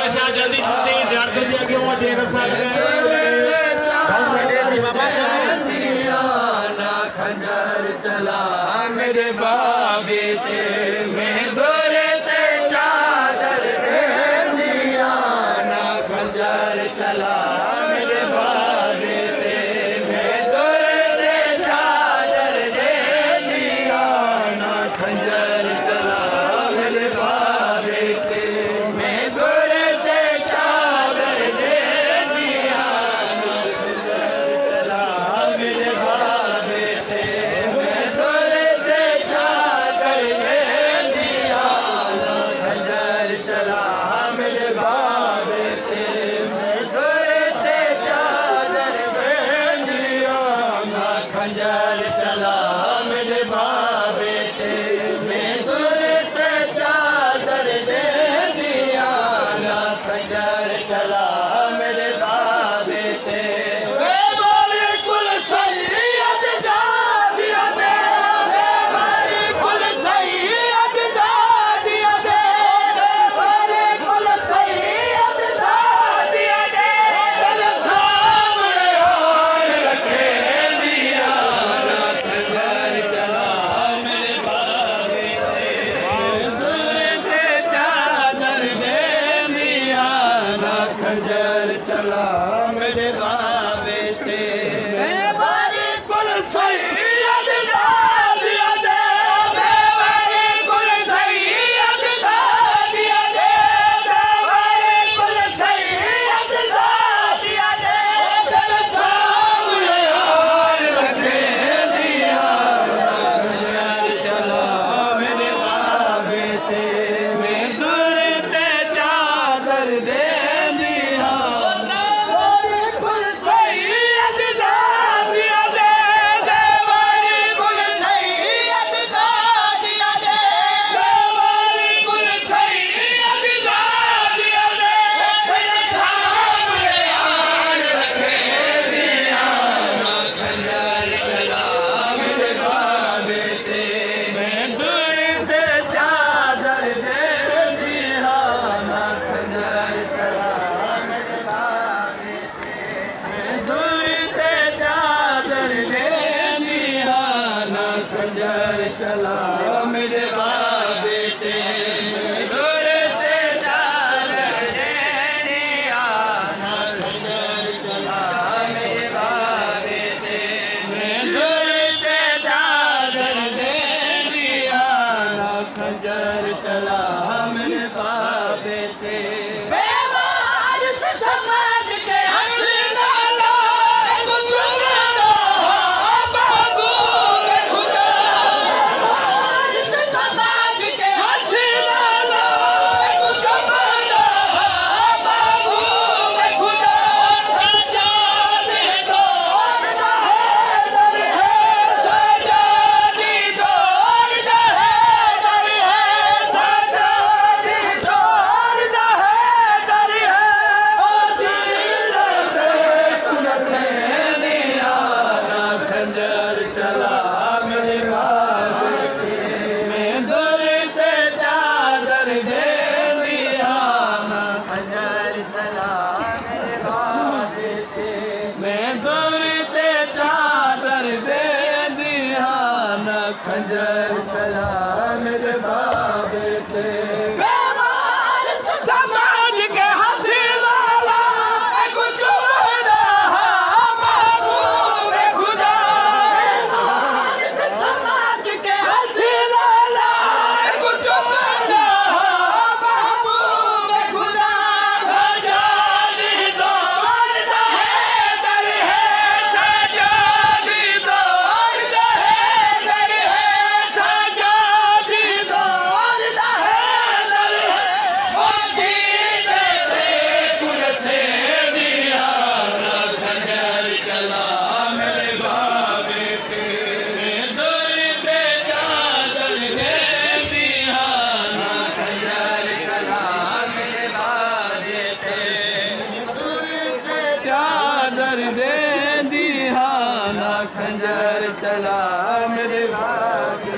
बादशाह जल्दी जल्दी ध्यान दीजिए कि वो देर साथ खंजर चला मेरे बाबे ते मैं गोरे ते चादर दे दिया ना खंजर चला मेरे बाबे ते मैं गोरे ते चादर दे दिया ना खंजर चला मेरे बाबे ते मैं गोरे ते चादर दे दिया ना खंजर चला मेरे बाबे ते खंजर चला मेरे बाबे ते मैं गोरे ते चादर दे दिया ना खंजर चला मेरे बाबे ते देवारी कुल सैयद जादिया दे देवारी कुल सैयद जादिया दे देवारी कुल सैयद जादिया दे दिल सामने हार रखे खंजर चला मेरे बाबे ते देवारी कुल सैयद जादिया दे देवारी कुल सैयद जादिया दे देवारी कुल सैयद जादिया दे दिल सामने हार रखे दिया खंजर चला मेरे बाबे ते मैं गोरे ते चादर दे खंजर चला मेरे बाबे ते गोरे ते चादर दे दिया ना खंजर चला मेरे बाबे ते मैं गोरे ते चादर दे दिया ना खंजर चला मेरे बाबे ते समाज के खंजर चला मेरे बाबे ते मैं गोरे ते चादर दे दिया ना खंजर चला मेरे बाबे ते मैं गोरे ते चादर दे दिया ना खंजर चला मेरे बाबे ते समाज के हाथी वाला कुछ खंजर चला मेरे बाबे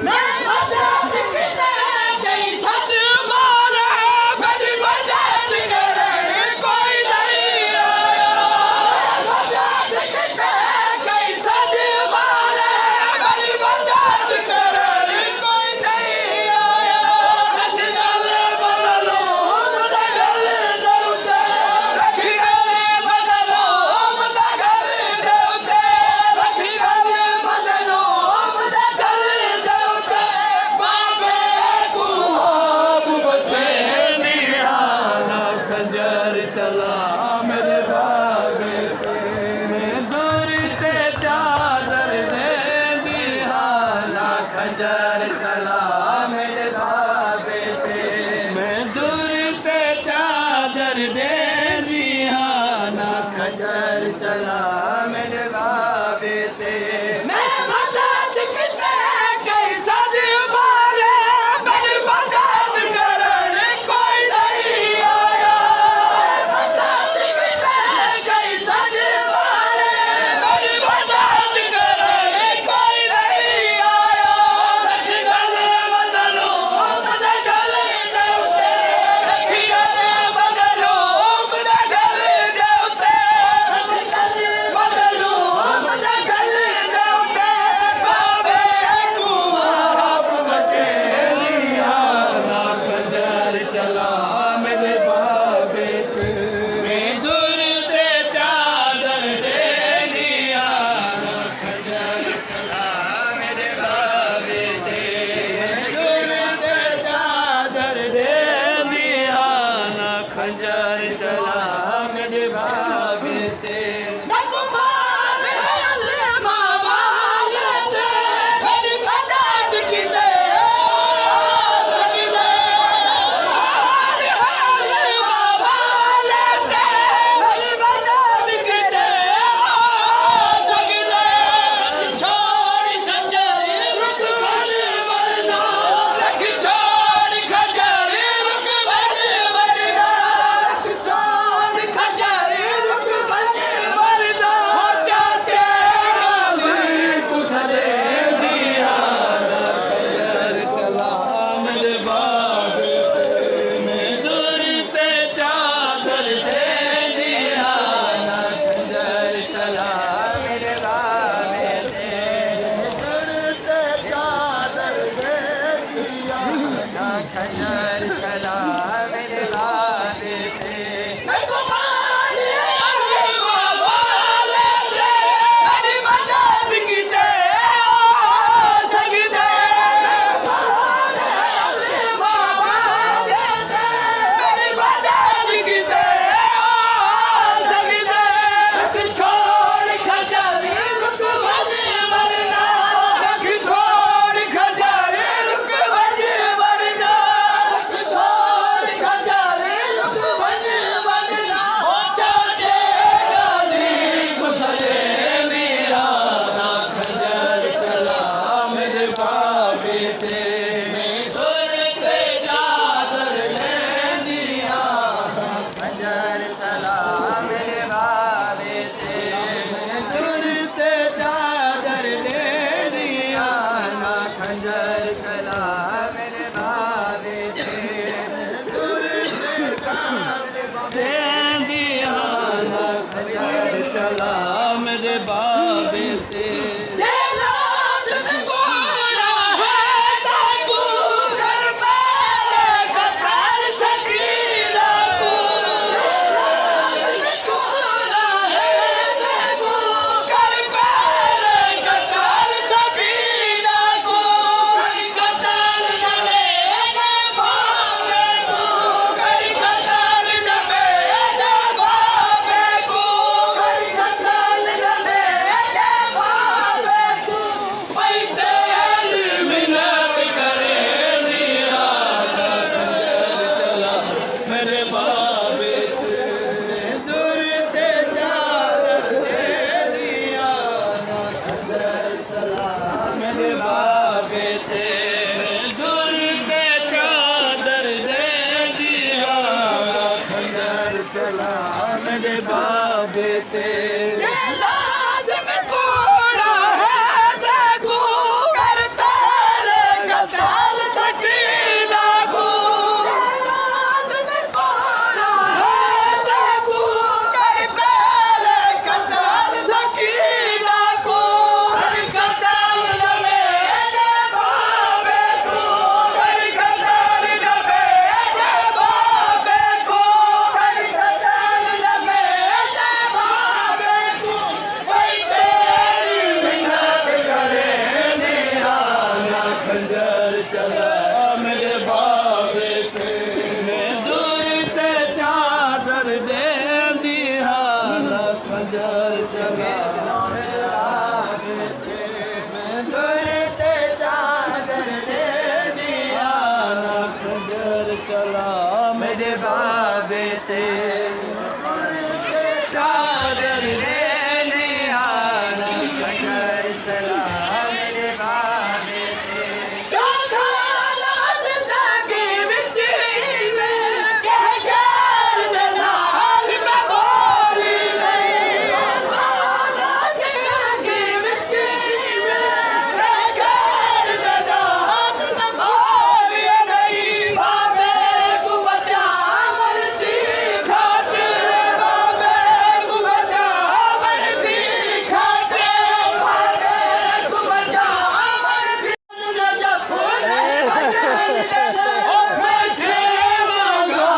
मैं बजा दिखते कई सच मारे बड़ी बजा चादर दे दिया ना खंजर चला मेरे बाबे ते मैं मदद किते कैसा दी मारे मेरी मदद करने कोई नहीं आया मदद किते कैसा दी मारे मेरी मदद करने कोई नहीं आया रखी गले बदलो मुझे गले देते रखी गले बदलो मुझे गले देते रखी गले बदलो मुझे गले देते बाबे को आप बचे लिया ना खंजर चला मेरे बाबे पे मैं दूर से चादर दे दिया ना खंजर चला मेरे बाबे पे दूर से चादर दे दिया ना खंजर चला मेरे बाबे पे ना तुम्हारे हल्ले मावाले थे मेरी मदद की दे तुम्हारे हल्ले मावाले थे मेरी मदद की दे छोड़ खंजर रुक बने वरना छोड़ खंजर रुक बने वरना छोड़ खंजर रुक बने वरना हो चाचे गाली कुसले दिया ना खंजर चला मेरे बाबे पे मैं दूर से चादर दे दिया ना खंजर चला मेरे बाबे पे दूर से चादर दे दिया ना खंजर चला मेरे बाबे पे मैं तुम्हारे हल्ले मावाले थे मेरी मदद की दे सजदे तुम्हारे हल्ले मावाले थे मेरी मदद की दे सजदे छोड़ खंजर रुक बने वरना छोड़ खंजर रुक बने वरना छोड़ खंजर रुक बने वरना हो चाचे गाली कुसले मेरा ना खंजर चला मेरे बाबे ते मैं दूर से चादर ले दिया ना खंजर चला मेरे बाबे ते मैं दूर से चादर ले दिया ना खंजर चला मेरे बाबे ते दूर से चादर दे दिया ना खंजर चला मेरे बाबे ते मेरे बाबे ते दूर से चादर दे दिया ना खंजर चला मेरे बाबे ते दूर से चादर दे दिया ना खंजर चला मेरे बाबे ते बाबे ते चादर देने आना खंजर चला मेरे बाबे ते जिंदगी विच कह यार दे नाल मैं बोली नहीं जिंदगी विच कह यार दे नाल मैं बोली नहीं बाबे को बचा मरती खातिर बाबे को बचा मरती खातिर बाबे को बचा मरती न जफूने ओ मैं देवांगा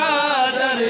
चादर